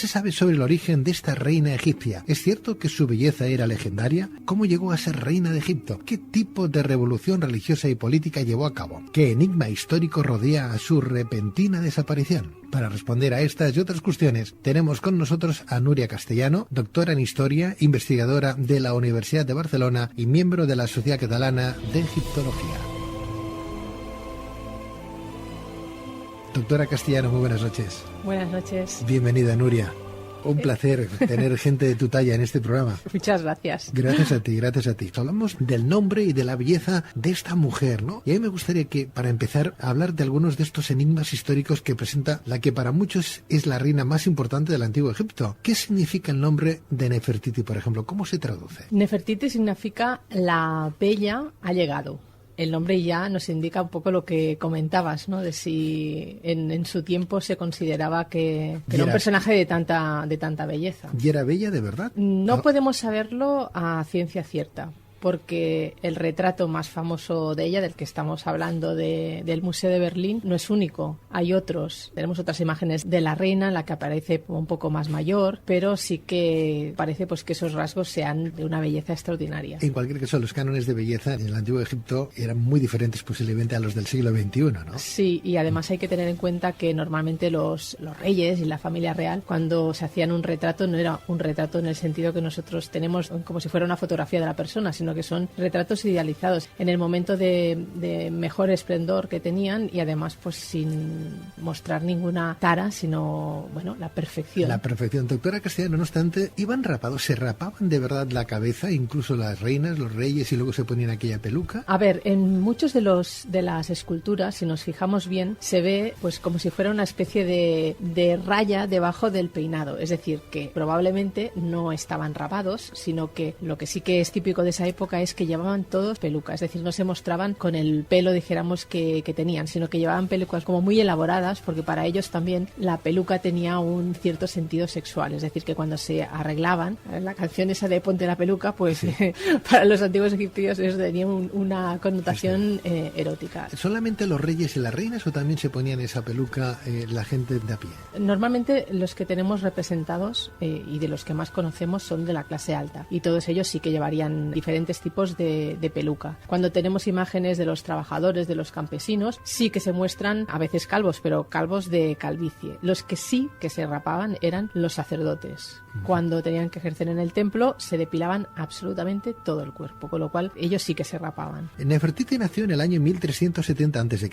¿Qué se sabe sobre el origen de esta reina egipcia? ¿Es cierto que su belleza era legendaria? ¿Cómo llegó a ser reina de Egipto? ¿Qué tipo de revolución religiosa y política llevó a cabo? ¿Qué enigma histórico rodea a su repentina desaparición? Para responder a estas y otras cuestiones, tenemos con nosotros a Núria Castellano, doctora en Historia, investigadora de la Universidad de Barcelona y miembro de la Sociedad Catalana de Egiptología. Doctora Castellano, muy buenas noches. Buenas noches. Bienvenida, Núria. Un placer tener gente de tu talla en este programa. Muchas gracias. Gracias a ti, gracias a ti. Hablamos del nombre y de la belleza de esta mujer, ¿no? Y a mí me gustaría que, para empezar, hablar de algunos de estos enigmas históricos que presenta la que para muchos es la reina más importante del Antiguo Egipto. ¿Qué significa el nombre de Nefertiti, por ejemplo? ¿Cómo se traduce? Nefertiti significa la bella ha llegado. El nombre ya nos indica un poco lo que comentabas, ¿no? De si en su tiempo se consideraba que era un personaje de tanta belleza. ¿Y era bella de verdad? No podemos saberlo a ciencia cierta, porque el retrato más famoso de ella, del que estamos hablando, del Museo de Berlín, no es único. Hay otros. Tenemos otras imágenes de la reina, en la que aparece un poco más mayor, pero sí que parece pues que esos rasgos sean de una belleza extraordinaria. En cualquier caso, los cánones de belleza en el Antiguo Egipto eran muy diferentes posiblemente a los del siglo XXI, ¿no? Sí, y además hay que tener en cuenta que normalmente los reyes y la familia real, cuando se hacían un retrato, no era un retrato en el sentido que nosotros tenemos como si fuera una fotografía de la persona, sino que son retratos idealizados en el momento de mejor esplendor que tenían, y además pues sin mostrar ninguna tara, sino bueno, la perfección. La perfección. Doctora Castellano, no obstante, ¿iban rapados? ¿Se rapaban de verdad la cabeza, incluso las reinas, los reyes, y luego se ponían aquella peluca? A ver, en muchos de las esculturas, si nos fijamos bien, se ve pues como si fuera una especie de raya debajo del peinado, es decir, que probablemente no estaban rapados, sino que lo que sí que es típico de esa época es que llevaban todos pelucas, es decir, no se mostraban con el pelo, dijéramos, que tenían, sino que llevaban pelucas como muy elaboradas, porque para ellos también la peluca tenía un cierto sentido sexual, es decir, que cuando se arreglaban, la canción esa de Ponte la peluca, pues sí. Para los antiguos egipcios eso tenía una connotación erótica. ¿Solamente los reyes y las reinas o también se ponían esa peluca la gente de a pie? Normalmente los que tenemos representados y de los que más conocemos son de la clase alta, y todos ellos sí que llevarían diferentes tipos de peluca. Cuando tenemos imágenes de los trabajadores, de los campesinos, sí que se muestran a veces calvos, pero calvos de calvicie. Los que sí que se rapaban eran los sacerdotes. Cuando tenían que ejercer en el templo, se depilaban absolutamente todo el cuerpo, con lo cual ellos sí que se rapaban. Nefertiti nació en el año 1370 a.C.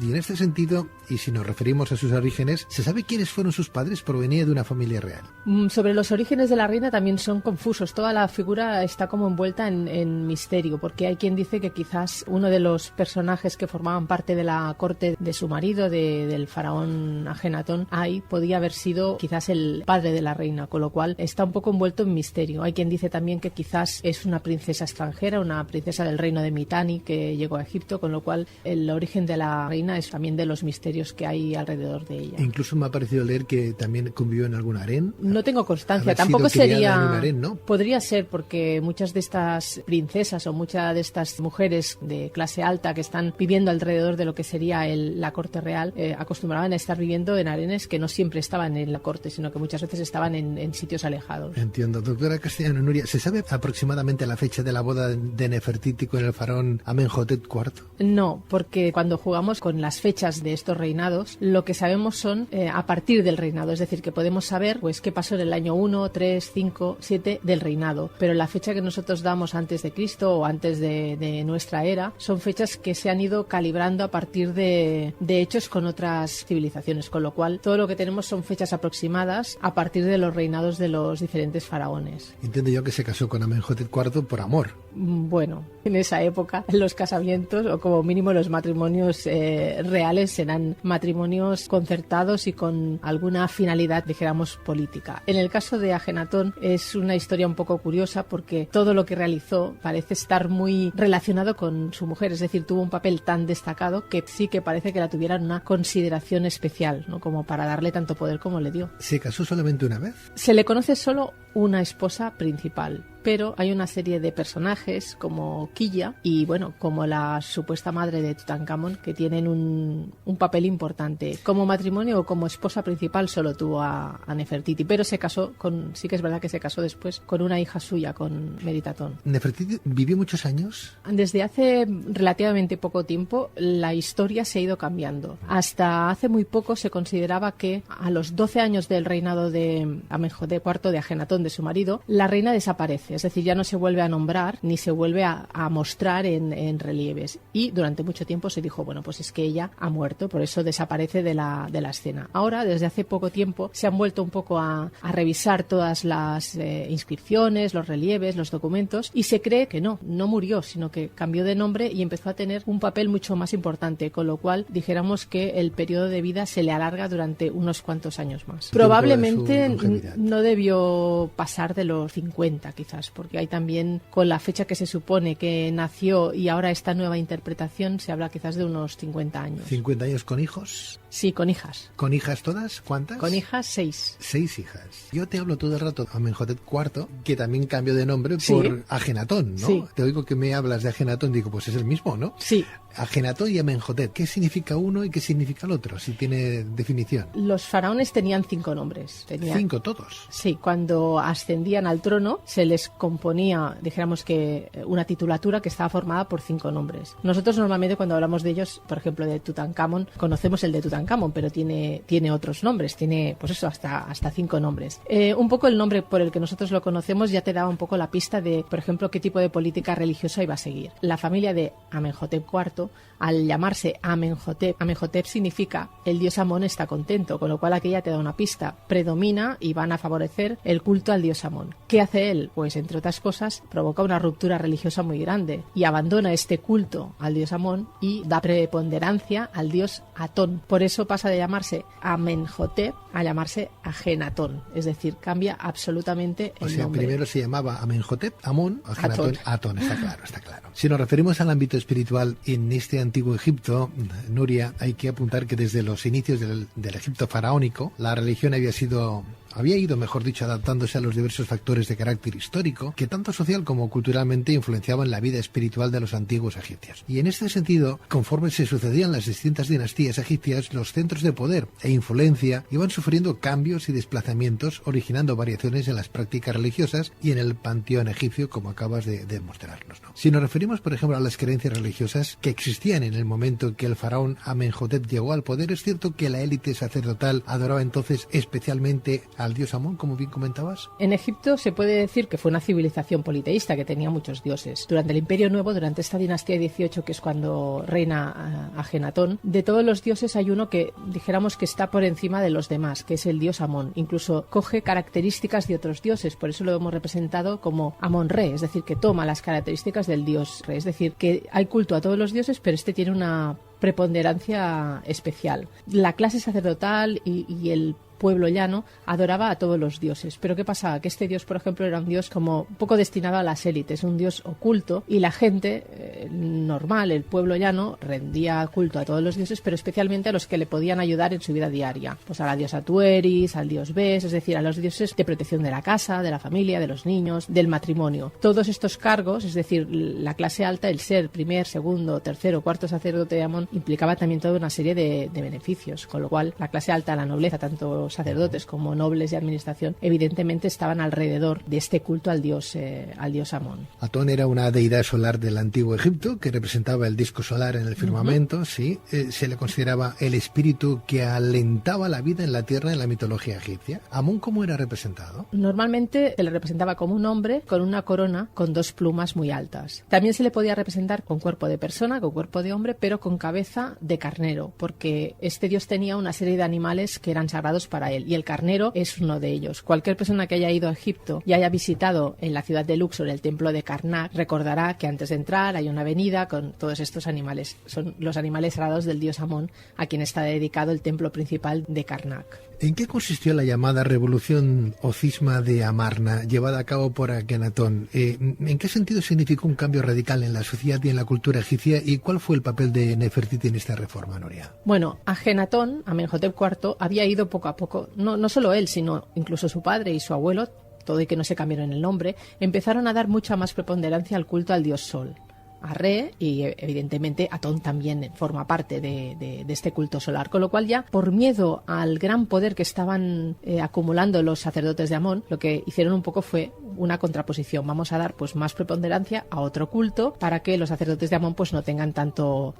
y en este sentido, y si nos referimos a sus orígenes, ¿se sabe quiénes fueron sus padres? Provenía de una familia real. Sobre los orígenes de la reina también son confusos. Toda la figura está como envuelta en misterio, porque hay quien dice que quizás uno de los personajes que formaban parte de la corte de su marido, del faraón Ajenatón, podía haber sido quizás el padre de la reina, con lo cual está un poco envuelto en misterio. Hay quien dice también que quizás es una princesa extranjera, una princesa del reino de Mitanni que llegó a Egipto, con lo cual el origen de la reina es también de los misterios que hay alrededor de ella. Incluso me ha parecido leer que también convivió en algún harén. No tengo constancia, tampoco sería... En un harén, ¿no? Podría ser, porque muchas de estas princesas o muchas de estas mujeres de clase alta que están viviendo alrededor de lo que sería la corte real, acostumbraban a estar viviendo en harenes que no siempre estaban en la corte, sino que muchas veces estaban en sitios alejados. Entiendo. Doctora Castellano, Núria, ¿se sabe aproximadamente la fecha de la boda de Nefertiti con el faraón Amenhotep IV? No, porque cuando jugamos con las fechas de estos reinados, lo que sabemos son a partir del reinado, es decir, que podemos saber pues qué pasó en el año 1, 3, 5, 7 del reinado, pero la fecha que nosotros damos antes de Cristo o antes de nuestra era son fechas que se han ido calibrando a partir de hechos con otras civilizaciones, con lo cual todo lo que tenemos son fechas aproximadas a partir de los reinados de los diferentes faraones. Entiendo yo que se casó con Amenhotep IV por amor. Bueno, en esa época los casamientos o como mínimo los matrimonios reales eran matrimonios concertados y con alguna finalidad, dijéramos, política. En el caso de Ajenatón es una historia un poco curiosa porque todo lo que realizó parece estar muy relacionado con su mujer, es decir, tuvo un papel tan destacado que sí que parece que la tuvieran una consideración especial, ¿no? Como para darle tanto poder como le dio. ¿Se casó solamente una vez? Se le conoce solo una esposa principal. pero hay una serie de personajes como Quilla y, bueno, como la supuesta madre de Tutankamón, que tienen un papel importante. Como matrimonio o como esposa principal solo tuvo a Nefertiti, pero se casó sí que es verdad que se casó después con una hija suya, con Meritatón. ¿Nefertiti vivió muchos años? Desde hace relativamente poco tiempo la historia se ha ido cambiando. Hasta hace muy poco se consideraba que a los 12 años del reinado de Amenhotep IV, de Ajenatón, de su marido, la reina desaparece, es decir, ya no se vuelve a nombrar ni se vuelve a mostrar en relieves. Y durante mucho tiempo se dijo, bueno, pues es que ella ha muerto, por eso desaparece de la escena. Ahora, desde hace poco tiempo, se han vuelto un poco a revisar todas las inscripciones, los relieves, los documentos, y se cree que no murió, sino que cambió de nombre y empezó a tener un papel mucho más importante, con lo cual dijéramos que el periodo de vida se le alarga durante unos cuantos años más. Probablemente no debió pasar de los 50 quizás, porque hay también, con la fecha que se supone que nació y ahora esta nueva interpretación, se habla quizás de unos 50 años. ¿50 años con hijos? Sí, con hijas. ¿Con hijas todas? ¿Cuántas? Con hijas 6. 6 hijas. Yo te hablo todo el rato de Amenhotep IV, que también cambió de nombre por Ajenatón, ¿no? Sí. Te oigo que me hablas de Ajenatón, digo, pues es el mismo, ¿no? Sí. Ajenatón y Amenhotep, ¿qué significa uno y qué significa el otro? Si tiene definición. Los faraones tenían 5 nombres. 5 todos. Sí, cuando ascendían al trono se les componía, dijéramos que una titulatura que estaba formada por 5 nombres. Nosotros normalmente cuando hablamos de ellos, por ejemplo de Tutankamón, conocemos el de Tutankamón, pero tiene otros nombres, tiene pues eso, hasta 5 nombres. Un poco el nombre por el que nosotros lo conocemos ya te daba un poco la pista de, por ejemplo, qué tipo de política religiosa iba a seguir. La familia de Amenhotep IV, al llamarse Amenhotep, Amenhotep significa el dios Amón está contento, con lo cual aquella te da una pista, predomina y van a favorecer el culto al dios Amón. ¿Qué hace él? Pues entre otras cosas provoca una ruptura religiosa muy grande y abandona este culto al dios Amón y da preponderancia al dios Atón. Por eso pasa de llamarse Amenhotep a llamarse Ajenatón, es decir, cambia absolutamente el nombre. O sea, primero se llamaba Amenhotep, Amón, Ajenatón, Atón, está claro. Si nos referimos al ámbito espiritual en este antiguo Egipto, Nuria, hay que apuntar que desde los inicios del Egipto faraónico, la religión había ido, mejor dicho, adaptándose a los diversos factores de carácter histórico que tanto social como culturalmente influenciaban la vida espiritual de los antiguos egipcios. Y en este sentido, conforme se sucedían las distintas dinastías egipcias, los centros de poder e influencia iban sufriendo cambios y desplazamientos, originando variaciones en las prácticas religiosas y en el panteón egipcio, como acabas de demostrarnos, ¿no? Si nos referimos, por ejemplo, a las creencias religiosas que existían en el momento en que el faraón Amenhotep llegó al poder, es cierto que la élite sacerdotal adoraba entonces especialmente al dios Amón, como bien comentabas. En Egipto se puede decir que fue una civilización politeísta que tenía muchos dioses. Durante el Imperio Nuevo, durante esta dinastía 18, que es cuando reina Ajenatón, de todos los dioses hay uno que dijéramos que está por encima de los demás, que es el dios Amón. Incluso coge características de otros dioses, por eso lo hemos representado como Amón-Re, es decir, que toma las características del dios Re, es decir, que hay culto a todos los dioses, pero este tiene una preponderancia especial. La clase sacerdotal y el pueblo llano adoraba a todos los dioses. Pero ¿qué pasaba? Que este dios, por ejemplo, era un dios como un poco destinado a las élites, un dios oculto, y la gente normal, el pueblo llano, rendía culto a todos los dioses, pero especialmente a los que le podían ayudar en su vida diaria. Pues a la diosa Tueris, al dios Bes, es decir, a los dioses de protección de la casa, de la familia, de los niños, del matrimonio. Todos estos cargos, es decir, la clase alta, el ser primer, segundo, tercero, cuarto sacerdote de Amón, implicaba también toda una serie de beneficios, con lo cual la clase alta, la nobleza, tanto sacerdotes como nobles y administración, evidentemente estaban alrededor de este culto al dios Amón. Atón era una deidad solar del antiguo Egipto que representaba el disco solar en el firmamento, sí. Se le consideraba el espíritu que alentaba la vida en la tierra en la mitología egipcia. ¿Amón cómo era representado? Normalmente se le representaba como un hombre con una corona con 2 plumas muy altas. También se le podía representar con cuerpo de persona, con cuerpo de hombre, pero con cabeza de carnero, porque este dios tenía una serie de animales que eran sagrados para él, y el carnero es uno de ellos. Cualquier persona que haya ido a Egipto y haya visitado en la ciudad de Luxor el templo de Karnak recordará que antes de entrar hay una avenida con todos estos animales. Son los animales sagrados del dios Amón, a quien está dedicado el templo principal de Karnak. ¿En qué consistió la llamada revolución o cisma de Amarna llevada a cabo por Akenatón? ¿En qué sentido significó un cambio radical en la sociedad y en la cultura egipcia? ¿Y cuál fue el papel de Nefertiti en esta reforma, Nuria? Bueno, Akenatón, Amenhotep IV, había ido poco a poco, no solo él, sino incluso su padre y su abuelo, todo y que no se cambiaron el nombre, empezaron a dar mucha más preponderancia al culto al dios Sol, a Re, y evidentemente Atón también forma parte de este culto solar, con lo cual ya por miedo al gran poder que estaban acumulando los sacerdotes de Amón, lo que hicieron un poco fue una contraposición. Vamos a dar pues más preponderancia a otro culto para que los sacerdotes de Amón pues no tengan tanto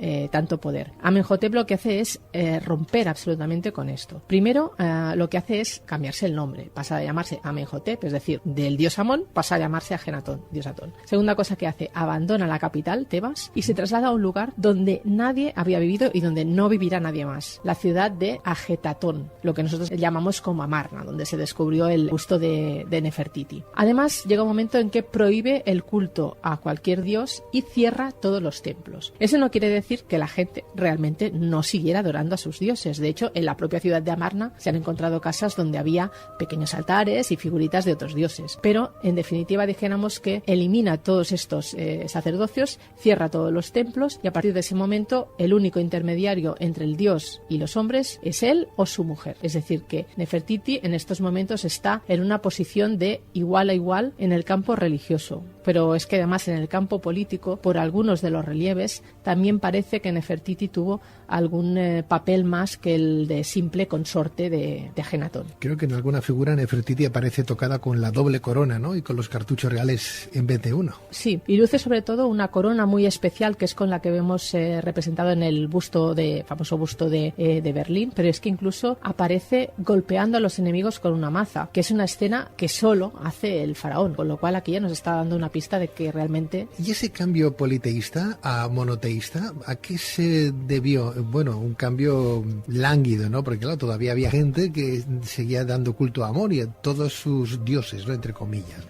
poder. Amenhotep lo que hace es romper absolutamente con esto. Primero lo que hace es cambiarse el nombre, pasa a llamarse Amenhotep, es decir, del dios Amón pasa a llamarse Ajenatón, dios Atón. Segunda cosa que hace, abandona la capital, Tebas, y se traslada a un lugar donde nadie había vivido y donde no vivirá nadie más, la ciudad de Ajetatón, lo que nosotros llamamos como Amarna, donde se descubrió el busto de Nefertiti. Además, llega un momento en que prohíbe el culto a cualquier dios y cierra todos los templos. Eso no quiere decir que la gente realmente no siguiera adorando a sus dioses. De hecho, en la propia ciudad de Amarna se han encontrado casas donde había pequeños altares y figuritas de otros dioses. Pero, en definitiva, dijéramos que elimina todos estos sacerdocios, cierra todos los templos, y a partir de ese momento el único intermediario entre el dios y los hombres es él o su mujer. Es decir, que Nefertiti en estos momentos está en una posición de igual a igual en el campo religioso. Pero es que además en el campo político, por algunos de los relieves, también parece que Nefertiti tuvo algún papel más que el de simple consorte de Ajenatón. Creo que en alguna figura Nefertiti aparece tocada con la doble corona, ¿no? Y con los cartuchos reales en vez de uno. Sí, y luce sobre todo una corona muy especial, que es con la que vemos representado en el famoso busto de Berlín, pero es que incluso aparece golpeando a los enemigos con una maza, que es una escena que solo hace el faraón, con lo cual aquí ya nos está dando una pista de que realmente... ¿Y ese cambio politeísta a monoteísta, a qué se debió? Bueno, un cambio lánguido, ¿no? Porque claro, todavía había gente que seguía dando culto a Amón y a todos sus dioses, ¿no? Entre comillas.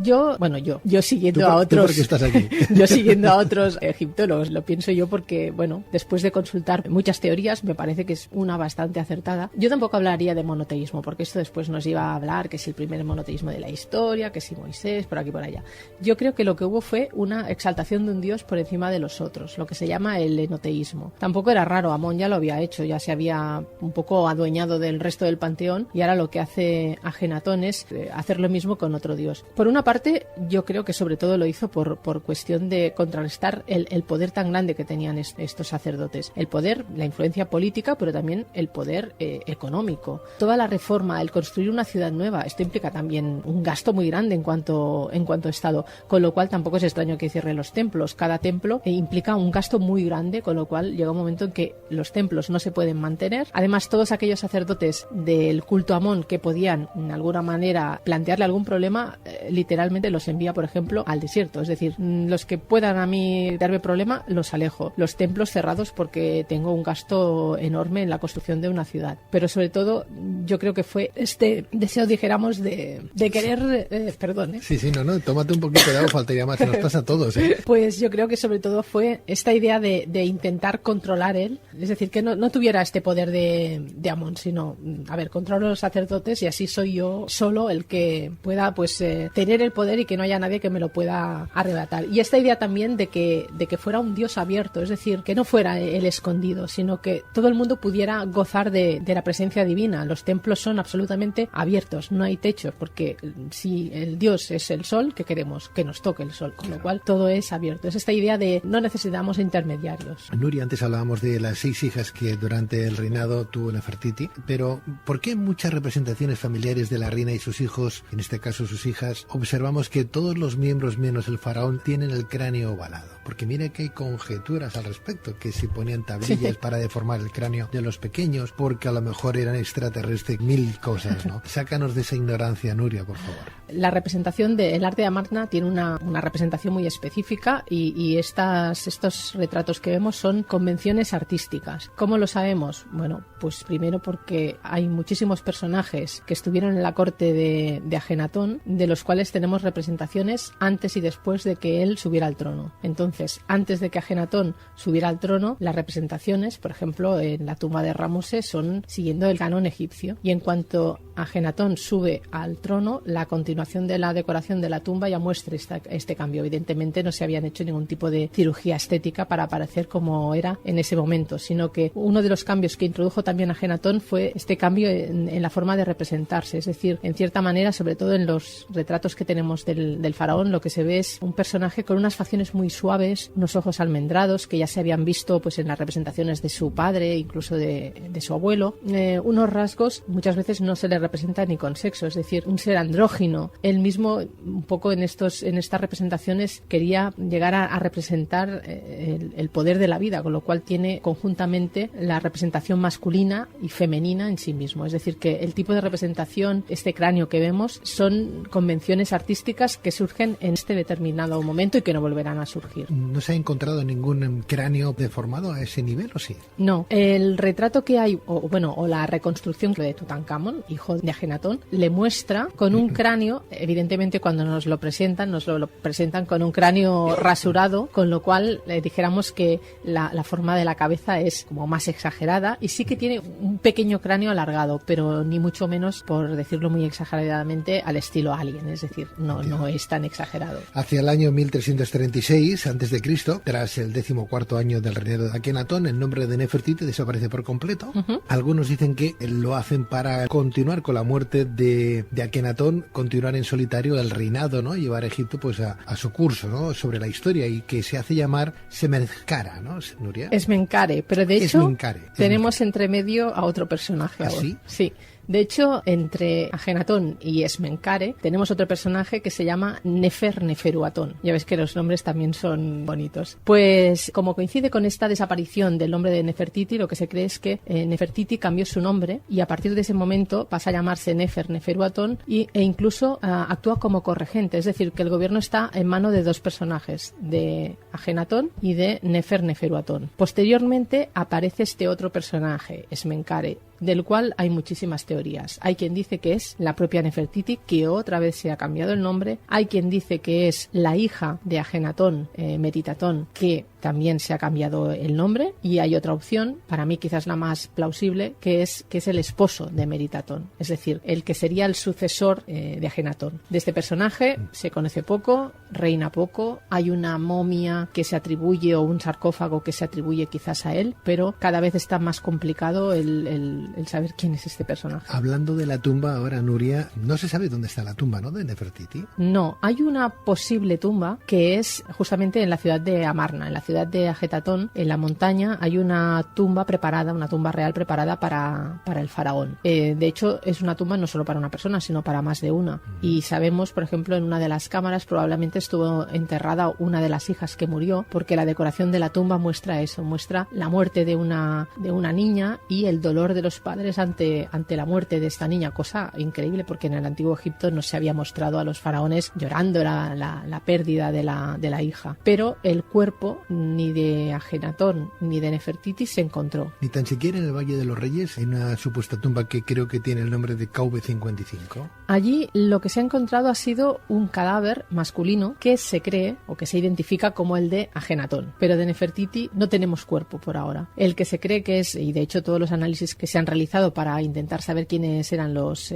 Yo siguiendo a otros... ¿Tú por qué estás aquí? Yo siguiendo a otros egiptólogos, lo pienso yo porque, bueno, después de consultar muchas teorías, me parece que es una bastante acertada. Yo tampoco hablaría de monoteísmo, porque esto después nos iba a hablar que es el primer monoteísmo de la historia, que si Moisés, por aquí por allá. Yo creo que lo que hubo fue una exaltación de un dios por encima de los otros, lo que se llama el enoteísmo. Tampoco era raro, Amón ya lo había hecho, ya se había un poco adueñado del resto del panteón, y ahora lo que hace Ajenatón es hacer lo mismo con otro dios. Por una parte, yo creo que sobre todo lo hizo por cuestión de contrarrestar el poder tan grande que tenían estos sacerdotes. El poder, la influencia política, pero también el poder económico. Toda la reforma, el construir una ciudad nueva, esto implica también un gasto muy grande en cuanto a Estado, con lo cual tampoco es extraño que cierre los templos. Cada templo implica un gasto muy grande, con lo cual llega un momento en que los templos no se pueden mantener. Además, todos aquellos sacerdotes del culto a Amón que podían, de alguna manera, plantearle algún problema, literalmente los envía, por ejemplo, al desierto. Es decir, los que puedan a mí darme problema, los alejo. Los templos cerrados porque tengo un gasto enorme en la construcción de una ciudad. Pero sobre todo, yo creo que fue este deseo, dijéramos, de querer... perdón, ¿eh? Sí, no, tómate un poquito de agua, faltaría más, que nos pasa a todos, ¿eh? Pues yo creo que sobre todo fue esta idea de intentar controlar él, es decir, que no tuviera este poder de Amón, sino, a ver, controlo a los sacerdotes y así soy yo solo el que pueda, pues, tener el poder y que no haya nadie que me lo pueda arrebatar. Y esta idea también de que fuera un dios abierto, es decir, que no fuera el escondido, sino que todo el mundo pudiera gozar de la presencia divina. Los templos son absolutamente abiertos, no hay techos, porque si el dios es el sol, ¿qué queremos? Que nos toque el sol, con lo cual todo es abierto. Es esta idea de no necesitamos intermediarios. Nuria, antes hablábamos de las 6 hijas que durante el reinado tuvo Nefertiti, pero ¿por qué en muchas representaciones familiares de la reina y sus hijos, en este caso sus hijas, observamos que todos los miembros menos el faraón tienen el cráneo ovalado? Porque mira que hay conjeturas al respecto, que si ponían tablillas para deformar el cráneo de los pequeños, porque a lo mejor eran extraterrestres, mil cosas, ¿no? Sácanos de esa ignorancia, Nuria, por favor. La representación del arte de Amarna tiene una representación muy específica y estos retratos que vemos son convenciones artísticas. ¿Cómo lo sabemos? Bueno, pues primero porque hay muchísimos personajes que estuvieron en la corte de Ajenatón, de los cuales tenemos representaciones antes y después de que él subiera al trono. Entonces, antes de que Ajenatón subiera al trono, las representaciones, por ejemplo, en la tumba de Ramoses, son siguiendo el canon egipcio. Y en cuanto Ajenatón sube al trono, la continuación de la decoración de la tumba ya muestra hacer este cambio. Evidentemente no se habían hecho ningún tipo de cirugía estética para parecer como era en ese momento, sino que uno de los cambios que introdujo también Ajenatón fue este cambio en la forma de representarse. Es decir, en cierta manera, sobre todo en los retratos que tenemos del faraón, lo que se ve es un personaje con unas facciones muy suaves, unos ojos almendrados que ya se habían visto pues en las representaciones de su padre, incluso de su abuelo, unos rasgos muchas veces no se le representa ni con sexo, es decir, un ser andrógino. Él mismo, un poco en estas representaciones, quería llegar a representar el poder de la vida, con lo cual tiene conjuntamente la representación masculina y femenina en sí mismo. Es decir, que el tipo de representación, este cráneo que vemos, son convenciones artísticas que surgen en este determinado momento y que no volverán a surgir. ¿No se ha encontrado ningún cráneo deformado a ese nivel o sí? No. El retrato que hay, o la reconstrucción de Tutankamón, hijo de Ajenatón, le muestra con un cráneo, evidentemente cuando nos lo presentan con un cráneo rasurado, con lo cual dijéramos que la forma de la cabeza es como más exagerada y sí que tiene un pequeño cráneo alargado, pero ni mucho menos, por decirlo muy exageradamente, al estilo Alien, es decir, no es tan exagerado. Hacia el año 1336 a.C., tras el 14º año del reinado de Akenatón, el nombre de Nefertiti desaparece por completo. Algunos dicen que lo hacen para continuar con la muerte de Akenatón, continuar en solitario el reinado, ¿no? Llevar a Egipto pues a su curso, ¿no? Sobre la historia, y que se hace llamar Semencara, ¿no, Nuria? Esmencare, pero de hecho Esmencare. Tenemos entre medio a otro personaje. ¿Ah, ahora. sí? Sí. De hecho, entre Ajenatón y Esmencare tenemos otro personaje que se llama Neferuatón. Ya ves que los nombres también son bonitos. Pues como coincide con esta desaparición del nombre de Nefertiti, lo que se cree es que Nefertiti cambió su nombre y a partir de ese momento pasa a llamarse Neferuatón e incluso actúa como corregente. Es decir, que el gobierno está en mano de dos personajes, de Ajenatón y de Neferuatón. Posteriormente aparece este otro personaje, Esmencare, del cual hay muchísimas teorías. Hay quien dice que es la propia Nefertiti, que otra vez se ha cambiado el nombre. Hay quien dice que es la hija de Ajenatón, Meritatón, que también se ha cambiado el nombre. Y hay otra opción, para mí quizás la más plausible, que es el esposo de Meritatón, es decir, el que sería el sucesor de Ajenatón. De este personaje se conoce poco, reina poco. Hay una momia que se atribuye, o un sarcófago que se atribuye quizás a él, pero cada vez está más complicado el saber quién es este personaje. Hablando de la tumba ahora, Nuria, no se sabe dónde está la tumba, ¿no?, de Nefertiti. No, hay una posible tumba que es justamente en la ciudad de Amarna, en la ciudad de Ajetatón, en la montaña. Hay una tumba preparada, una tumba real preparada para el faraón. De hecho, es una tumba no solo para una persona, sino para más de una. Y sabemos, por ejemplo, en una de las cámaras probablemente estuvo enterrada una de las hijas que murió, porque la decoración de la tumba muestra eso, muestra la muerte de una niña y el dolor de los padres ante la muerte de esta niña, cosa increíble porque en el antiguo Egipto no se había mostrado a los faraones llorando la pérdida de la hija, pero el cuerpo ni de Ajenatón ni de Nefertiti se encontró. Ni tan siquiera en el Valle de los Reyes hay una supuesta tumba que creo que tiene el nombre de KV55. Allí lo que se ha encontrado ha sido un cadáver masculino que se cree o que se identifica como el de Ajenatón, pero de Nefertiti no tenemos cuerpo por ahora. El que se cree que es, y de hecho todos los análisis que se han realizado para intentar saber quiénes eran los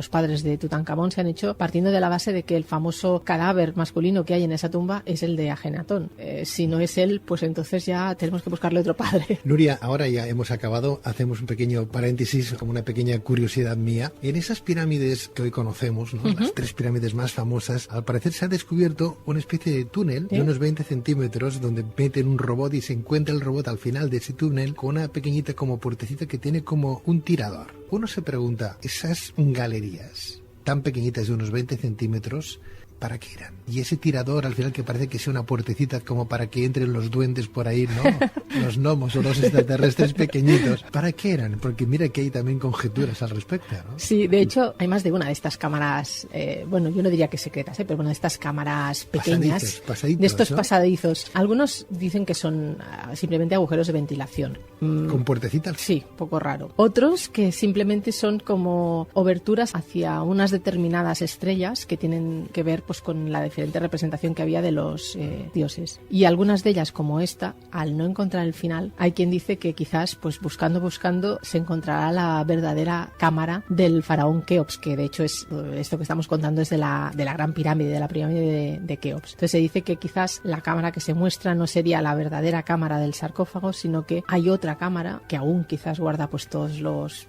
padres de Tutankamón se han hecho partiendo de la base de que el famoso cadáver masculino que hay en esa tumba es el de Ajenatón. Si no es él, pues entonces ya tenemos que buscarle otro padre. Nuria, ahora ya hemos acabado, hacemos un pequeño paréntesis, como una pequeña curiosidad mía. En esas pirámides que hoy conocemos, ¿no?, las 3 pirámides más famosas, al parecer se ha descubierto una especie de túnel de unos 20 centímetros donde meten un robot y se encuentra el robot al final de ese túnel con una pequeñita como puertecita que tiene como un tirador. Uno se pregunta, esas galerías tan pequeñitas de unos 20 centímetros, ¿para qué eran? Y ese tirador al final que parece que sea una puertecita como para que entren los duendes por ahí, ¿no? Los gnomos o los extraterrestres pequeñitos. ¿Para qué eran? Porque mira que hay también conjeturas al respecto, ¿no? Sí, de hecho hay más de una de estas cámaras, bueno, yo no diría que secretas, pero bueno, de estas cámaras pequeñas, pasaditos, de estos ¿no?, pasadizos. Algunos dicen que son simplemente agujeros de ventilación. ¿Con puertecitas? Sí, poco raro. Otros que simplemente son como oberturas hacia unas determinadas estrellas que tienen que ver pues con la diferente representación que había de los dioses. Y algunas de ellas, como esta, al no encontrar el final, hay quien dice que quizás pues buscando se encontrará la verdadera cámara del faraón Keops, que de hecho es esto que estamos contando es de la gran pirámide, de la pirámide de Keops. Entonces se dice que quizás la cámara que se muestra no sería la verdadera cámara del sarcófago, sino que hay otra cámara que aún quizás guarda pues todos los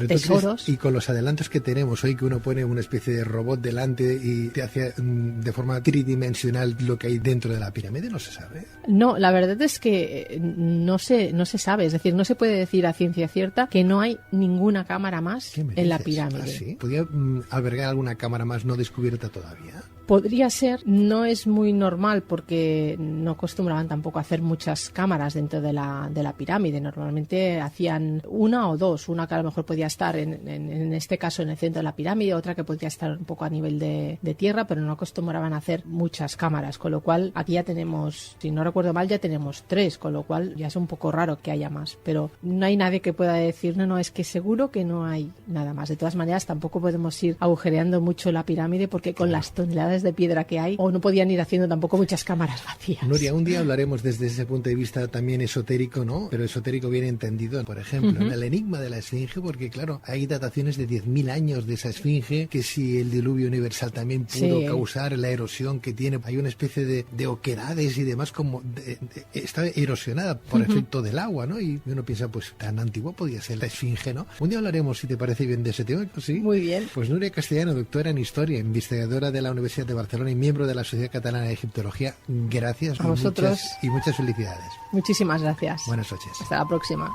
tesoros. Y con los adelantos que tenemos hoy, que uno pone una especie de robot delante y te hace de forma tridimensional lo que hay dentro de la pirámide, no se sabe. No, la verdad es que no se sabe, es decir, no se puede decir a ciencia cierta que no hay ninguna cámara más en la pirámide. ¿Ah, sí? ¿Podría albergar alguna cámara más no descubierta todavía? Podría ser, no es muy normal porque no acostumbraban tampoco a hacer muchas cámaras dentro de la pirámide. Normalmente hacían una o dos, una que a lo mejor podía estar en este caso en el centro de la pirámide, otra que podía estar un poco a nivel de tierra, pero no acostumbraban a hacer muchas cámaras, con lo cual aquí ya tenemos, si no recuerdo mal, ya tenemos 3, con lo cual ya es un poco raro que haya más, pero no hay nadie que pueda decir, no, es que seguro que no hay nada más. De todas maneras, tampoco podemos ir agujereando mucho la pirámide porque con las toneladas de piedra que hay, o no podían ir haciendo tampoco muchas cámaras vacías. Nuria, un día hablaremos desde ese punto de vista también esotérico, ¿no? Pero esotérico bien entendido, por ejemplo, en el enigma de la Esfinge, porque claro, hay dataciones de 10.000 años de esa Esfinge, que si el diluvio universal también pudo causar la erosión que tiene, hay una especie de oquedades y demás, como está erosionada por efecto del agua, ¿no? Y uno piensa, pues tan antigua podía ser la Esfinge, ¿no? Un día hablaremos, si te parece bien, de ese tema, ¿sí? Muy bien. Pues Nuria Castellano, doctora en Historia, investigadora de la Universidad de Barcelona y miembro de la Sociedad Catalana de Egiptología, gracias a vosotros y muchas felicidades. Muchísimas gracias. Buenas noches. Hasta la próxima.